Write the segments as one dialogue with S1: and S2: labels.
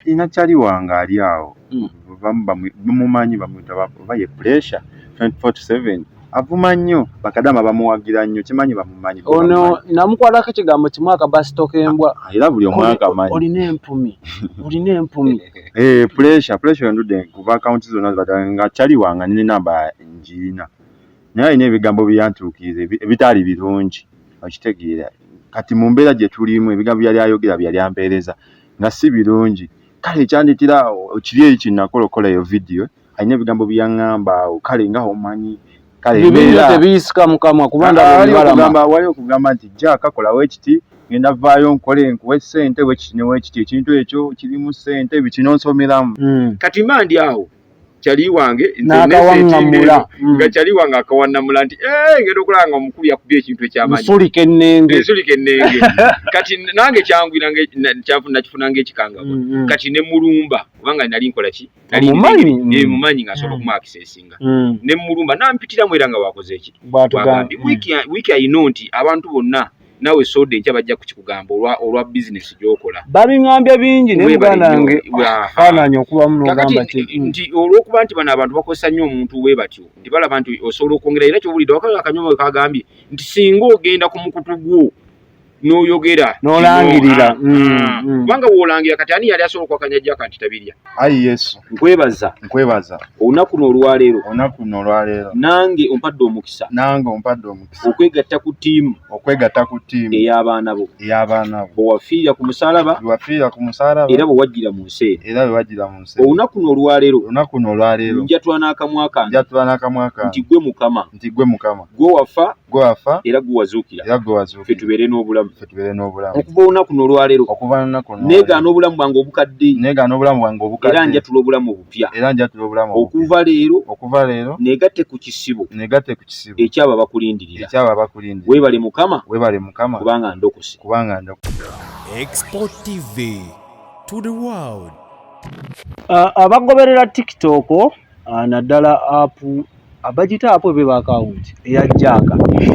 S1: Inakyali wange ali awo bamumanyi bamuyita baye pressure 24/7 avuma nnyo bakadama bamuwagira nnyo kimanyi bamumanyi
S2: ono namukwalako ekigambo kimu akabasitoka embwa
S1: era buli omwaka amanyi
S2: olina empumi
S1: pressure ndudde kuva akaunti zonna nga kyali wange nina namba ngiina naye alina ebigambo byantuukiriza ebitaali birungi okitegeera kati mu mbeera gye tulimu ebigambo byali ayogera byali ampeereza nga si birungi kale ekyanditira kiri eri kinakolokola eyo vidiyo alina ebigambo byaŋŋamba awo kale nga omanyi
S2: bibinyo tebiyisika mukamwa kubanga
S1: waliwo okugamba nti Jack kolawo ekiti ngenda vaayo nkole nkuwe ssente wekiti ne wekiti ekintu ekyo kirimu ssente bikinonsomeramu
S3: kati mandi awo kyali wange
S2: n'akawaŋŋamula
S3: nga kyali wange akawanamula nti ngenda okulaba nga omukubi yakubye ekintu ekyamanyi
S2: nsulika ennenge
S3: kati nange kyangwira nakifuna ng'ekikangavu kati ne mulumba kubanga nali nkola ki mumanyi nga asobola okumuakisesinga ne mulumba nampitiramu era nga wakoze eki wiiki ayino nti abantu bonna nawe soda enkya bajja kukikugamba olwa bizinesi gy'okola
S2: babiŋambye bingi naye muganda wange faananya okubamu n'ogamba
S3: nti olw'okuba nti bano abantu bakozesa nnyo omuntu we batyo nti balaba nti osobola okwongera era kyowulidde wakala akanyoma kagambye nti singa ogenda ku mukutu gwo n'oyogera
S2: n'olangirira
S3: kubanga w'olangira kati ani yali asobola okwakanya Jack nti tabirya
S1: ayi Yesu
S3: nkwebaza olunaku n'olwaleero nange ompadde omukisa okwegatta ku ttiimu ey'abaana bo bwe wafiira ku musalaba era bwe wajjira mu nsi olunaku n'olwaleero njatula n'akamwa kange nti gwe Mukama gwe wafa era gwe wazuukira ffe tubeere n'obulamu okuva olunaku n'olwaleero negaana obulamu bwange obukadde era njatula obulamu obupya okuva leero negatte ku kisibo ekyabo abakulindirira weebale Mukama kubanga ndokose
S4: Export TV to the world.
S2: Abagoberera TikTok naddala app abagita app ebe account eya Jack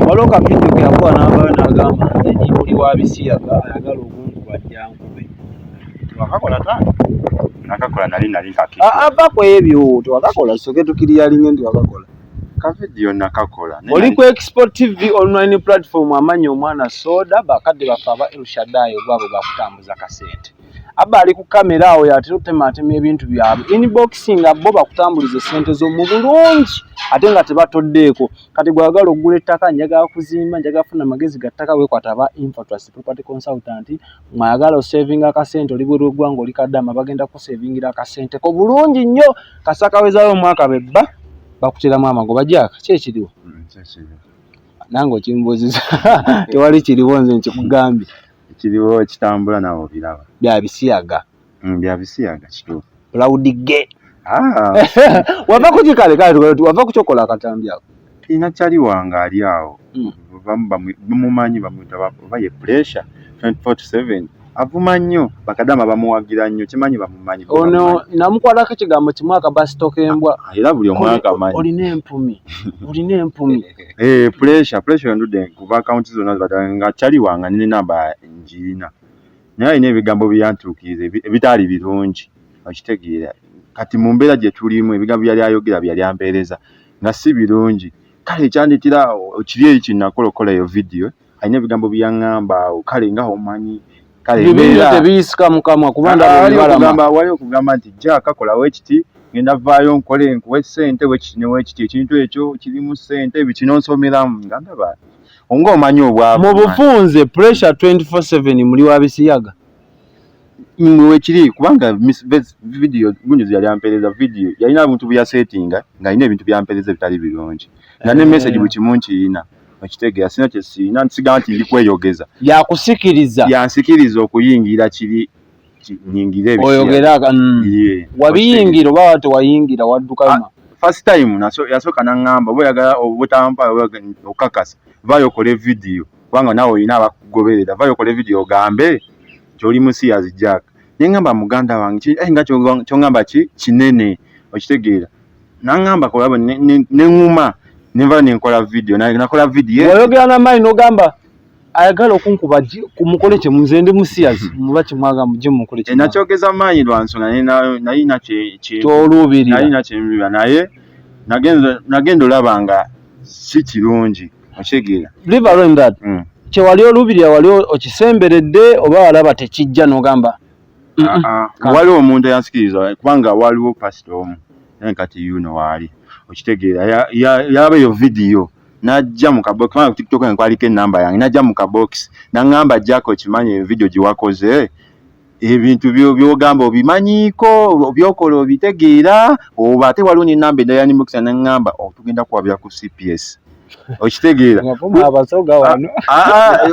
S2: waliwo kavidiyo ke yakuba n'abayo n'agamba nti buli wa bisiyaga ayagala obuntu bajjankube
S1: wakakola nakakola nali kakiki
S2: avako ebyo tewakakola soke tukiriyalinge nti wakakola
S1: kavidiyo nakakola
S2: oli ku Export TV online platform amanyi omwana soda bakadde bafe aba Elshadai ogwabo bakutambuza kasente abba ali ku kamera awo yatera okutematema ebintu byabwe inboxing abo bakutambuliza sente zo mu bulungi ate nga tebatoddeeko kati gwagala okugula ettaka njagala kuzimba njagala funa amagezi gattaka wekwata aba Infratrust Property Consultant mwagala osavinga akasente oli bwero gwanga oli kaddama bagenda kusavingira akasente ko bulungi nnyo kasaka wezayo omwaka bebba bakuteramu amagoba Jack kyekiriwo nange okimbuuziza tewali kiriwo nze nkikugambye
S1: kiriwo kitambula nawo biraba
S2: bya bisiyaga
S1: kituufu
S2: Proud gay wava kujikale wava kuchokola akatambi ako
S1: inakyali wange ali awo bamumanyi bamuyita baye pressure 24/7 avuma nnyo bakadama bamuwagira nnyo kimanyi bamumanyi
S2: ono namukwalako ekigambo kimu akabasitoka embwa
S1: era buli omwaka amanyi
S2: olina empumi
S1: pressure ndudde kuva akaunti zonna nga kyali wange nina namba ngiina naye alina ebigambo byantuukiriza ebitaali birungi okitegeera kati mu mbeera gye tulimu ebigambo byali ayogera byali ampeereza nga si birungi kale ekyanditira kiri eri kinakolokola eyo vidiyo alina ebigambo byaŋŋamba awo kale nga omanyi
S2: bibinyo tebiyisika mukamwa kubanga
S1: waliwo okugamba nti Jack kolawo ekiti ngenda vaayo nkole nkuwe ssente wekiti ne wekiti ekintu ekyo kirimu ssente bikinonsomeramu nga ndaba onga omanyi obwavu
S2: mu bufunze pressure 24/7 muli wa bisiyaga
S1: wekiri kubanga vidiyo gundi yali ampeereza vidiyo yalina ebintu byasetinga nga alina ebintu byampeereza bitali birungi nga ne message buli kimu nkiyina okitegeera sina kyesiina nsigamba nti ndi kweyogeza yansikiriza okuyingira kiri nyingire
S2: oyogera wabiyingira oba tewayingira wadduka
S1: first time yasooka n'aŋŋamba oba oyagala obutampa okakasa vaayo okole vidiyo kubanga naawe olina abakugoberera vaayo okole vidiyo ogambe kyoli Omusiyazi Jack neŋŋamba muganda wange nga kyongamba kinene okitegeera n'aŋŋamba kolaba neŋŋuma nenva nenkola vidiyo nakola vidiyo
S2: oyogera n'amaanyi n'ogamba ayagala okunkuba kumukole kye munze ndi musiyazi muba kimwaga muje mukole kye
S1: nakyogeza maanyi lwa nsonga nalina kyembiba naye nagenda olaba nga si kirungi okitegeera
S2: kyewali olubirira wali okisemberedde oba walaba tekijja n'ogamba
S1: waliwo omuntu eyansikiriza kubanga waliwo pasita omu naye kati yuno waali okitegeera yaba eyo vidiyo najja mu kabox kubanga ku TikTok nkwaliko enamba yange najja mu kabox naŋŋamba Jack okimanyi evidiyo gye wakoze ebintu byogamba obimanyiiko byokola obitegeera oba ate waliwo n'enamba endala yanimukisa naŋŋamba tugenda kuwabira ku CPS okitegeera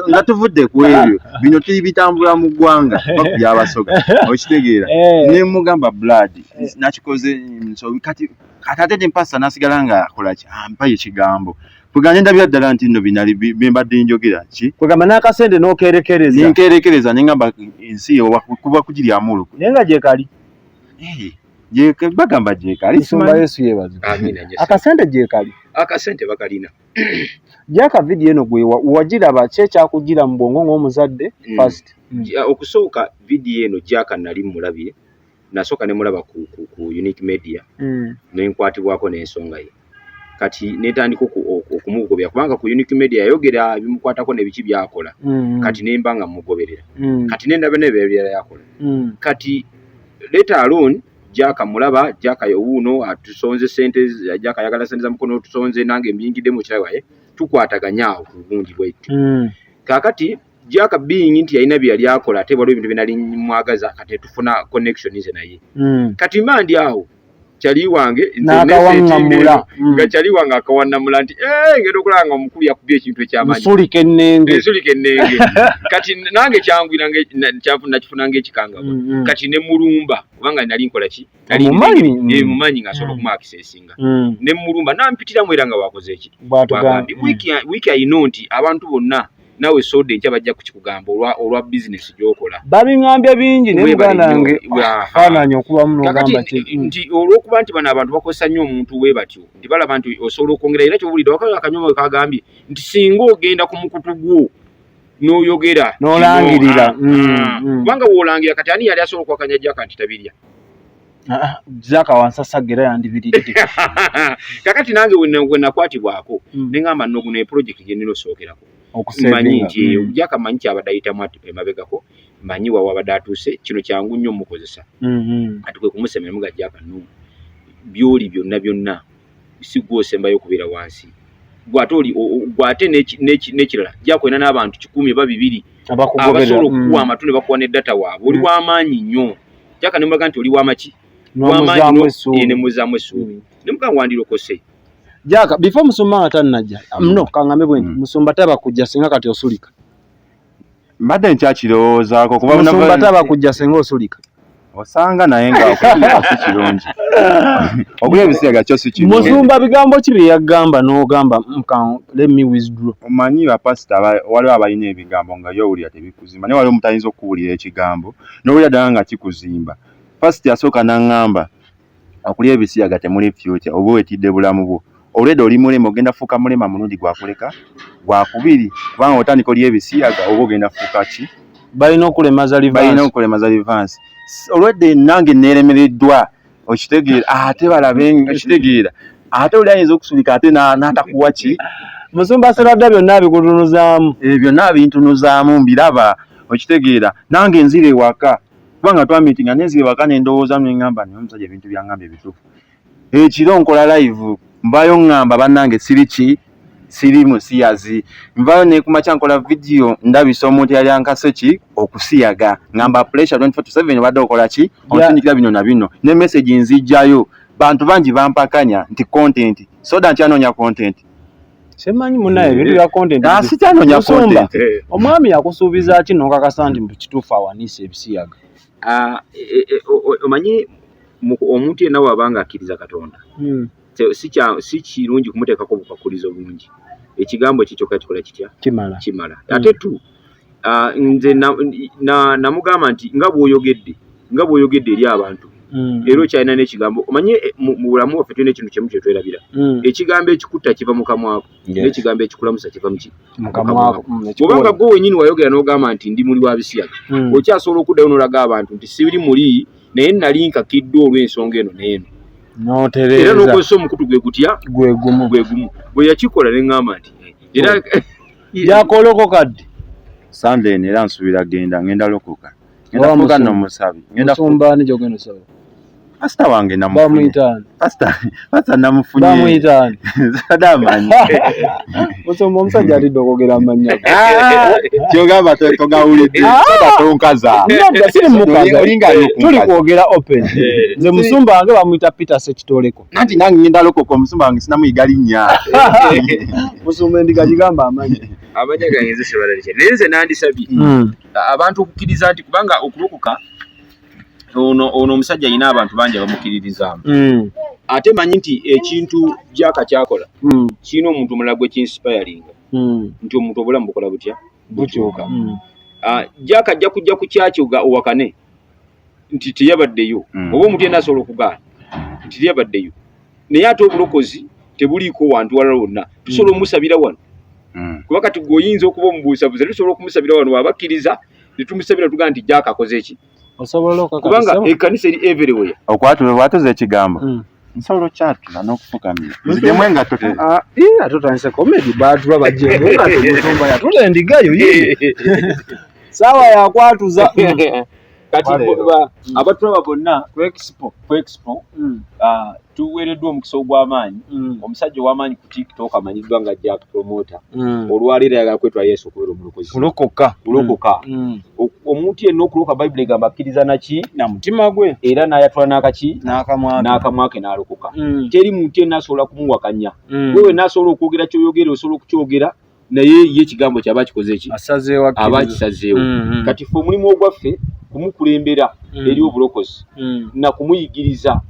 S1: nga tuvudde ku ebyo bino tuli bitambula mu ggwanga bakubya abasoga okitegeera ne mugamba blood nakikoze kati ate tempasa nasigala nga akolaki ampaye ekigambo kuganya ndabira ddala nti nno binali bembadde njogera ki
S2: kugamba n'akasente
S1: n'okerekereza nengamba ensi yo kuba kugiryamu
S2: naye nga gyekali
S1: bagamba gyekali
S2: nsumba Yesu yebaza akasente gyekali
S3: akasente bakalina
S2: Jaka video eno gwe wagiraba kyekyakugira mu bwongo ng'omuzadde first
S3: okusooka video eno Jaka nali mulabye nasooka ne mulaba ku Unique Media nenkwatibwako n'ensonga ye kati netandika okumugobera kubanga ku Unique Media yayogera bimukwatako n'ebiki byakola kati nemba nga mugoberera kati nendaba n'ebyo yakola kati later alone Jaka mulaba Jaka yowuno atusonze sente Jaka yagala sente za mukono tusonze nange mbingide mu kirawaye tukwataganyaawo ku bundi bwetu kakati Jaka being nti yalina bye yali akola ate waliwo ebintu binali mwagaza kati tufuna connection ze naye kati mandi awo chali wange nga chali wange akawanamula nti ngenda okulanga omukulu yakubye ekintu ekyamanyi
S2: nsulike nnenge
S3: kati nange kyangu nange nakifunanga ekikangabo kati ne mulumba kubanga nali nkola ki nali mumanyi nga asobola okumakisesinga ne mulumba nampitira mwera nga wakoze eki bwagambi wiki ayino nti abantu bonna nawe sode ncha bajja kukikugamba olwa business gyokola
S2: babingambye bingi ne muganda wange fananya okuba muno gamba
S3: nti olwokuba nti bana abantu bakosa nnyo omuntu we batyo nti balaba nti osobola okwongera era kyobulidde wakala akanyoma kagambye nti singa ogenda ku mukutu gwo n'oyogera
S2: n'olangirira
S3: kubanga w'olangira kati ani yali asobola okwakanya Jaka nti tabirya
S2: Jaka wansasagera yandibiridde
S3: kakati nange we nakwatibwako nengamba nno guno project gye nino sookerako manyi nti Jaka manyi kyabadde mwati emabegako manyi wabadde atuuse kino kyangu nnyo mukozesa atukwe kumusemera muga Jaka nno byoli byonna si gwosembayo okubeera wansi gwate n'ekirala Jaka n'abantu 10 ba 2 abasobola okukuwa amatu ne bakuwa ne data waabwe oli w'amaanyi nnyo Jaka ne mbaga nti oli w'amaki ne muzamu essuubi ne mukangwandira okose
S2: Jaka before musumba atanajja mno kangambe bwe musumba taba kujja singa kati osulika
S1: mbadde nkyakirowoozaako kuba
S2: musumba taba kujja singa osulika
S1: osanga naye nga si kirungi okulya ebisiyaga kyo si kirungi
S2: musumba bigambo ki bye yagamba n'ogamba let me withdraw
S1: omanyi bapasita waliwo abalina ebigambo nga yowulira tebikuzimba naye waliwo omutayinza okuwulira ekigambo n'owulira ddala nga kikuzimba pasita yasooka n'aŋŋamba okulya ebisiyaga temuli future oba wetidde bulamu bwo olwedde oli mulema ogenda fuuka mulema mulundi gwakuleka gwakubiri kubanga otandika olya ebisiyaga oba ogenda fuuka ki
S2: balina okulemaza
S1: livansi olwedde nange neeremereddwa okitegeera ate balabe okitegeera ate oli ayinza okusulika ate n'atakuwa ki
S2: musumba aseradda byonna bikutunuzaamu
S1: byonna bintunuzaamu mbiraba okitegeera nange nzire ewaka kubanga twamitinga nenzire ewaka nendowooza neŋŋamba naye omusajja ebintu byaŋŋamba ebituufu ekiro nkola live mbayo ŋŋamba bannange siri musiyazi nvayo nekumakya nkola vidiyo ndabisa omuntu yali ankase ki okusiyaga ngamba pressure 24/7 obadde okola ki ontindikira bino na bino ne message nzijjayo bantu bangi bampakanya nti content soda nkyanoonya content
S2: semanyi munaye bintu bya content
S1: sikyanoonya content
S2: omwami yakusuubiza ki n'okakasa nti kituufu awanise ebisiyaga
S3: omanyi omuntu yenna wabanga akkiriza Katonda si kirungi kumuteekako bupakulizo bungi ekigambo kikyokka kikola kitya kimala ate tu nze namugamba nti nga bw'oyogedde eri abantu era okyalina n'ekigambo omanye mu bulamu waffe tulina ekintu kyemu kye twerabira ekigambo ekikutta kiva mu kamwako n'ekigambo ekikulamusa kiva mu kamwako bwobanga gwe wenyini wayogera n'ogamba nti ndi muli wa bisiyaga okyasobola okuddayo n'olaga abantu nti sibiri muli naye nali nkakiddwa olw'ensonga eno n'eno era n'okozesa omukutu gwe gutya gwe gumu bwe yakikola ne ŋŋamba nti era
S2: gyakolokokadde
S1: Sunday era nsubira ngenda lokoka ngenda fuka n'omusabi ngenda
S2: musumbani gyogenda osaba
S1: pastor wange
S2: bamuyitani
S1: pastor namufunye
S2: bamuyitani
S1: sadamanyi
S2: musomba omusajja alidde okwogera amanya
S1: kyogamba togawulidde tonkaza
S2: siri mukaza tuli kwogera open nze musumba wange bamuyita Peter Sekitoleko
S1: nanti nange ngenda lokoka omusumba wange sinamuyiga linnya
S2: musumba endiga gigamba amanya
S3: amanya gange nze sebalalikyali naye nze nandisabye abantu okukkiriza nti kubanga okulokoka ono omusajja alina abantu bangi abamukiririzaamu ate manyi nti ekintu Jaaka kyakola kirina omuntu omulala gwe kinsipayaringa nti omuntu obulamu bukola butya bukyuka Jaaka ajja kujja ku kyaki owakane nti teyabaddeyo oba omuntu yenna asobola okugaana nti teyabaddeyo naye ate obulokozi tebuliiko wantu walala wonna tusobola omusabira wano kuba kati gwe oyinza okuba omubuusabuusa tusobola okumusabira wano wabakkiriza ne tumusabira tugaa nti Jaaka akoze eki kubanga ekkanisa eri everywhere
S1: okwatula watuze ekigambo nsobola okyatula n'okufukamira nzigemu engatto
S2: atotandise comedy baatula bajjenga engatto musumba yatula endigayo ye saawa yakwatuza
S3: kati abatulaba bonna ku expo tuweereddwa omukisa ogw'amaanyi omusajja ow'amaanyi ku TikTok amanyiddwa nga Jack Promoter olwaleero ayagala kwetwala Yesu okubeera omulokozi kulokoka omuntu yenna okulokoka Bayibuli egamba akkiriza naki
S2: na mutima gwe
S3: era n'ayatula n'akaki
S2: n'akamwake
S3: n'alokoka teri muntu yenna asobola kumuwakanya wewe n'asobola okwogera ky'oyogera osobola okukyogera naye ye ekigambo kyaba kikoze eki aba kisazeewo kati ffe omulimu ogwaffe kumukulembera eri obulokozi na kumuyigiriza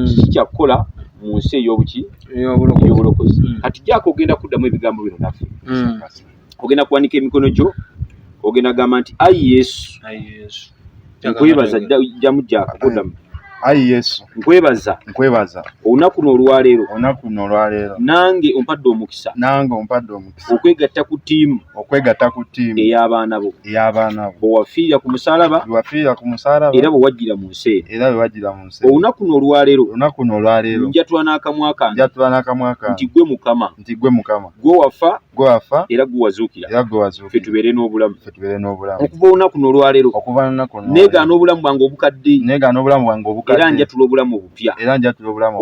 S3: kiki kyakukola mu nsi ey'obulokozi kati Jaaka ogenda kuddamu ebigambo bino naffe ogenda kuwanika emikono gyo ogenda gamba nti ayi Yesu nkwebaza jjamu Jaaka kuddamu
S1: ayi Yesu nkwebaza
S3: olunaku n'olwaleero nange ompadde omukisa okwegatta ku ttiimu ey'abaana bo bwe wafiirira ku musaalaba era bwe wajjira mu nsi eno olunaku n'olwaleero njatula n'akamwa kange nti gwe Mukama gwe wafa era gwe wazuukira ffe tubeere n'obulamu okuva olunaku n'olwaleero neegaana obulamu bwange obukadde era njatula obulamu obupya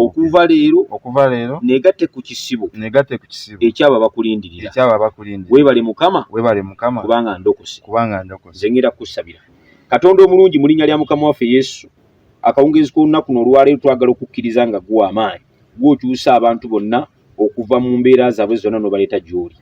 S3: okuva leero negatte ku kisibo ekyabo abakulindirira weebale Mukama kubanga ndokose nze ngenda kukusabira Katonda omulungi mu linnya lya Mukama waffe Yesu akawungeezi k'olunaku n'olwaleero twagala okukkiriza nga guwa amaanyi gw'okyusa abantu bonna okuva mu mbeera zaabwe zonna n'obaleeta gy'oli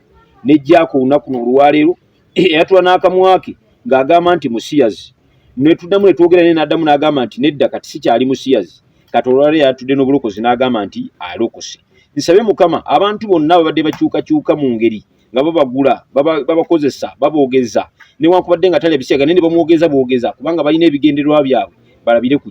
S3: ne Jaaka olunaku n'olwaleero eyatula n'akamwa ke ng'agamba nti musiyazi netuddamu netwogera naye n'addamu n'agamba nti nedda kati sikyali musiyazi kati olwaleero yatudde n'obulokozi n'agamba nti alokose nsabe Mukama abantu bonna babadde bakyukakyuka mu ngeri nga babagula babakozesa baboogeza newankubadde nga tali bisiyaga naye ne bamwogeza kubanga balina ebigendererwa byabwe balabire ku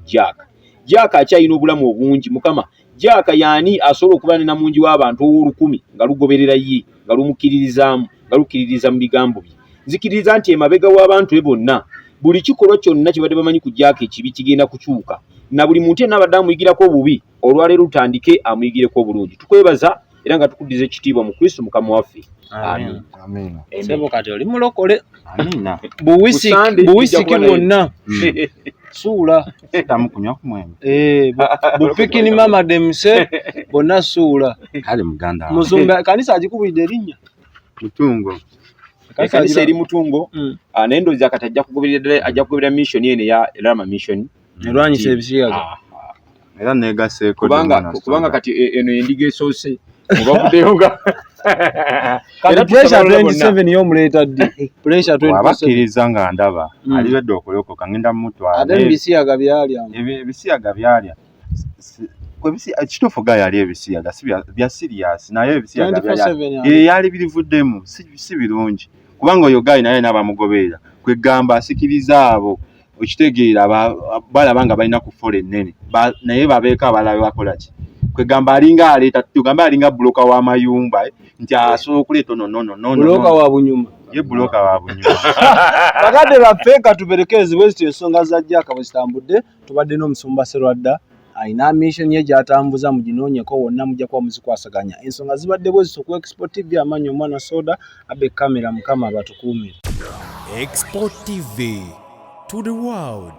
S3: Jaaka akyalina obulamu obungi Mukama Jaaka yaani asobola okuba ne namungi w'abantu ow'olukumi nga lugoberera ye nga lumukkiririzaamu nga lukkiririza mu bigambo bye nzikiriza nti emabega w'abantu be bonna buli kikolwa kyonna kye badde bamanyi ku Jaaka ekibi kigenda kukyuka na buli muntu yenna abadde amuyigirako obubi olwaleero lutandike amuyigireko obulungi tukwebaza era nga tukuddiza ekitiibwa mu Kristo Mukama waffe
S1: amen
S2: sebo kati oli mulokole buwisiki bwonna suula
S1: tamukunywa ku mwembe
S2: bupikini mama demse bonna suula
S1: kale muganda
S2: musumba kanisa agikubulidde erinnya
S1: Mutungo
S3: kanisa eri Mutungo naye ndowooza kati ajja kugoberera mission eno ya Rama mission
S2: erwanyisa ebisiyaga
S1: era negaseeko
S3: kubanga kati eno endiga esoose mubavuddeyo nga
S2: kati pressure 27 y'omuleeta ddi pressure 27
S1: abakkiriza nga ndaba aliwedde okulokoka ngenda mumutwala
S2: ate ebisiyaga byalya
S1: ebisiyaga byalya kituufu ga yali ebisiyaga si bya serious naye ebisiyaga yali birivuddemu si birungi kubanga oyo gayi naye n'abamugoberera kwegamba asikiriza abo okitegeera balaba nga balina kufola ennene naye babeeko abalala bakola ki kwegamba alinga aleeta tugamba alinga buloka w'amayumba nti asobola okuleeta
S2: buloka wa bunyuma
S1: ye buloka wa bunyuma
S2: bakadde baffe katuberekerezebwe zityo ensonga za Jack bwe zitambudde tubadde n'omusumba Serwadda ayina mission ye gy'atambuza muginoonyeko wonna mujja kuba muzikwasaganya ensonga zibadde bwe zito ku Export TV amannya omwana soda abe kamera mukama abatukuumire
S4: Export TV to the world.